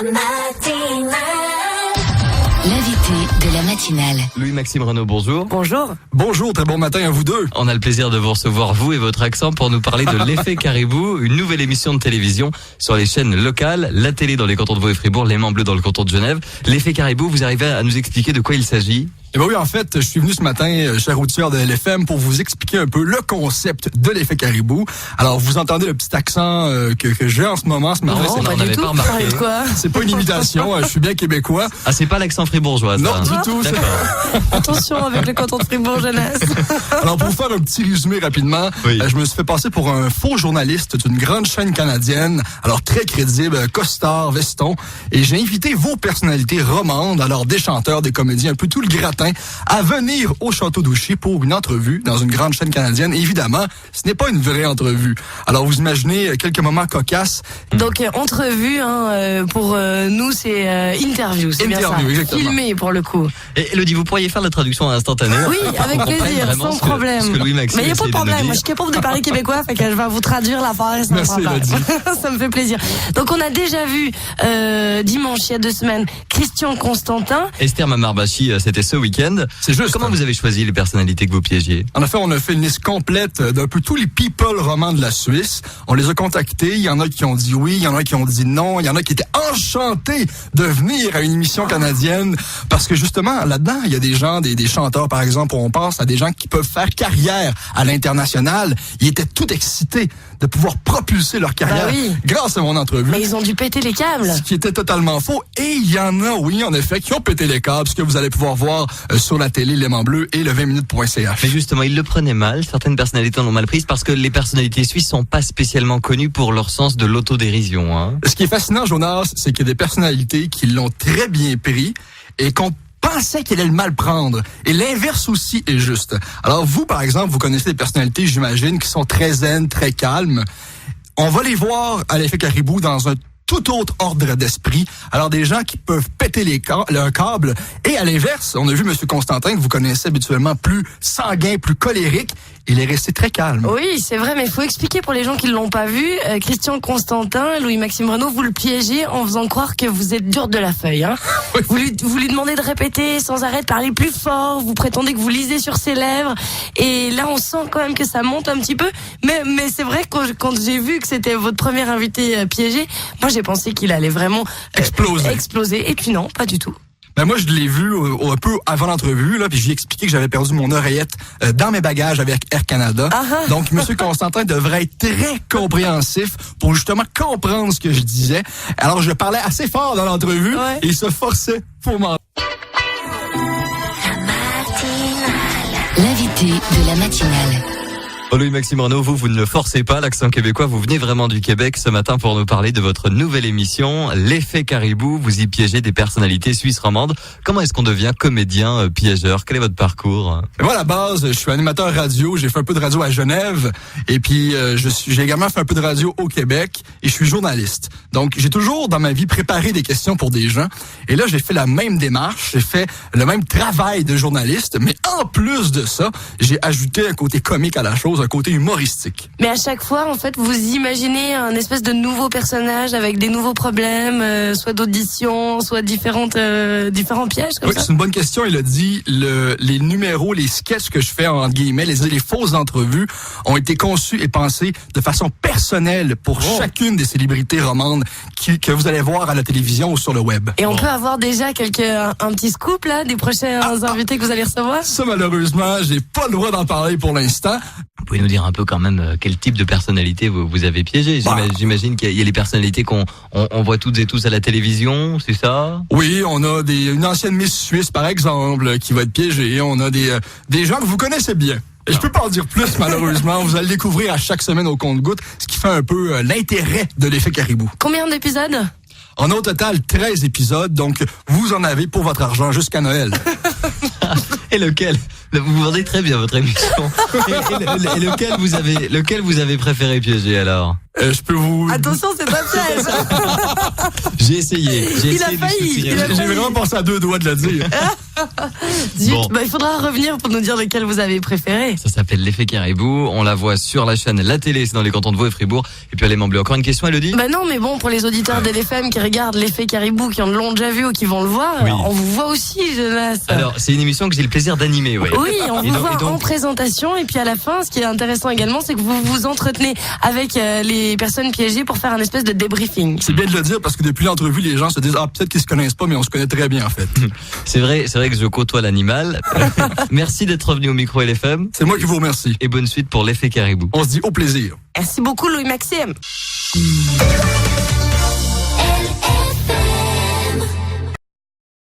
La matinale. L'invité de la matinale. Louis-Maxime Renaud, bonjour. Bonjour. Bonjour, très bon matin à vous deux. On a le plaisir de vous recevoir, vous et votre accent, pour nous parler de l'effet Caribou, une nouvelle émission de télévision sur les chaînes locales, la télé dans les cantons de Vaud et Fribourg, l'aimant bleu dans le canton de Genève. L'effet Caribou, vous arrivez à nous expliquer de quoi il s'agit ? Eh ben oui, en fait, je suis venu ce matin, cher auditeur de LFM, pour vous expliquer un peu le concept de l'effet Caribou. Alors, vous entendez le petit accent que j'ai en ce moment. Non, Non, pas du tout. pas remarqué. Parlez de quoi? C'est pas une imitation, je suis bien québécois. Ah, c'est pas l'accent fribourgeois, ça. Non, du tout. D'accord. Attention avec le canton de Fribourg-Jeunesse. Alors, pour vous faire un petit résumé rapidement, Oui. je me suis fait passer pour un faux journaliste d'une grande chaîne canadienne, alors très crédible, costard, veston, et j'ai invité vos personnalités romandes, alors des chanteurs, des comédiens, un peu tout le gratin, à venir au Château d'Ouchy pour une entrevue dans une grande chaîne canadienne. Et évidemment, ce n'est pas une vraie entrevue. Alors, vous imaginez quelques moments cocasses. Donc, entrevue, pour nous, c'est interview, c'est bien ça. Interview, exactement. Filmé, pour le coup. Et Elodie, vous pourriez faire la traduction instantanée. Oui, avec plaisir, vraiment sans ce que problème. Louis-Maxime Mais il n'y a pas essayait de de problème, nous moi je dire. suis capable de parler québécois, fait que je vais vous traduire l'affaire. Merci, Elodie. Ça me fait plaisir. Donc, on a déjà vu, dimanche, il y a 2 semaines, Christian Constantin. Esther Mamarbachi, c'était ce week-end. C'est juste. Comment vous avez choisi les personnalités que vous piégiez ? En effet, on a fait une liste complète d'un peu tous les people romans de la Suisse. On les a contactés. Il y en a qui ont dit oui, il y en a qui ont dit non, il y en a qui étaient enchantés de venir à une émission canadienne parce que justement, là-dedans, il y a des gens, des chanteurs, par exemple, on pense à des gens qui peuvent faire carrière à l'international. Ils étaient tout excités de pouvoir propulser leur carrière Bah oui. grâce à mon entrevue. Mais ils ont dû péter les câbles. Ce qui était totalement faux. Et il y en a, oui, en effet, qui ont pété les câbles, ce que vous allez pouvoir voir sur la télé, l'aimant bleu et le 20minutes.ch. Mais justement, ils le prenaient mal. Certaines personnalités en ont mal prise parce que les personnalités suisses sont pas spécialement connues pour leur sens de l'autodérision. Hein. Ce qui est fascinant, Jonas, c'est qu'il y a des personnalités qui l'ont très bien pris et qu'on pensait qu'elle allait le mal prendre. Et l'inverse aussi est juste. Alors vous, par exemple, vous connaissez des personnalités, j'imagine, qui sont très zen, très calmes. On va les voir à l'effet Caribou dans un tout autre ordre d'esprit. Alors, des gens qui peuvent péter leur câble. Et à l'inverse, on a vu M. Constantin, que vous connaissez habituellement, plus sanguin, plus colérique. Il est resté très calme. Oui, c'est vrai, mais il faut expliquer pour les gens qui ne l'ont pas vu. Christian Constantin, Louis-Maxime Renaud, vous le piégez en faisant croire que vous êtes dur de la feuille. Hein. Oui. Vous lui demandez de répéter sans arrêt, de parler plus fort. Vous prétendez que vous lisez sur ses lèvres. Et là, on sent quand même que ça monte un petit peu. Mais c'est vrai que quand j'ai vu que c'était votre premier invité piégé, moi, j'ai pensé qu'il allait vraiment exploser. Et puis non, pas du tout. Ben moi, je l'ai vu un peu avant l'entrevue, là, puis j'ai expliqué que j'avais perdu mon oreillette dans mes bagages avec Air Canada. Uh-huh. Donc, M. Constantin devrait être très compréhensif pour justement comprendre ce que je disais. Alors, je parlais assez fort dans l'entrevue Ouais. et il se forçait pour m'entendre. L'invité de la matinale. Oh, Louis-Maxime Renaud, vous ne le forcez pas, l'accent québécois. Vous venez vraiment du Québec ce matin pour nous parler de votre nouvelle émission, l'effet Caribou. Vous y piégez des personnalités suisses romandes. Comment est-ce qu'on devient comédien piégeur ? Quel est votre parcours ? Moi, à la base, je suis animateur radio. J'ai fait un peu de radio à Genève. Et puis, j'ai également fait un peu de radio au Québec. Et je suis journaliste. Donc, j'ai toujours, dans ma vie, préparé des questions pour des gens. Et là, j'ai fait la même démarche. J'ai fait le même travail de journaliste. Mais en plus de ça, j'ai ajouté un côté comique à la chose, un côté humoristique. Mais à chaque fois, en fait, vous imaginez un espèce de nouveau personnage avec des nouveaux problèmes, soit d'audition, soit différents pièges, comme Oui, ça. c'est une bonne question. Il a dit, les numéros, les sketchs que je fais, entre guillemets, les fausses entrevues, ont été conçus et pensés de façon personnelle pour chacune des célébrités romandes que vous allez voir à la télévision ou sur le web. Et on peut avoir déjà un petit scoop, là, des prochains invités que vous allez recevoir? Ça, malheureusement, j'ai pas le droit d'en parler pour l'instant. Vous pouvez nous dire un peu quand même quel type de personnalité vous avez piégé ? J'imagine qu'il y a les personnalités qu'on voit toutes et tous à la télévision, c'est ça ? Oui, on a une ancienne Miss Suisse, par exemple, qui va être piégée. On a des gens que vous connaissez bien. Et je peux pas en dire plus, malheureusement. Vous allez le découvrir à chaque semaine au compte-gouttes, ce qui fait un peu l'intérêt de l'effet Caribou. Combien d'épisodes? On a au total 13 épisodes, donc vous en avez pour votre argent jusqu'à Noël. Et lequel ? Vous vendez très bien votre émission. Et lequel vous avez préféré piéger alors ? Je peux vous... Attention, c'est pas piège. J'ai essayé. Il a failli. J'ai vraiment pensé à 2 doigts de le dire. Zut, Bon. il faudra revenir pour nous dire lequel vous avez préféré. Ça s'appelle l'effet Caribou. On la voit sur la chaîne La Télé, c'est dans les cantons de Vaud et Fribourg. Et puis à Léman-Bleu. Encore une question, Elodie? Bah non, mais bon, pour les auditeurs d'LFM qui regardent l'effet Caribou, qui en l'ont déjà vu ou qui vont le voir, Oui. on vous voit aussi, Jonas. Alors, c'est une émission que j'ai le plaisir d'animer, ouais. Oui, on Et vous donc- voit et donc- en présentation et puis à la fin, ce qui est intéressant également, c'est que vous vous entretenez avec les personnes piégées pour faire un espèce de débriefing. C'est bien de le dire parce que depuis l'entrevue, les gens se disent, peut-être qu'ils se connaissent pas, mais on se connaît très bien, en fait. C'est vrai que je côtoie l'animal. Merci d'être venu au micro LFM. C'est moi qui vous remercie. Et bonne suite pour l'effet Caribou. On se dit au plaisir. Merci beaucoup, Louis-Maxime.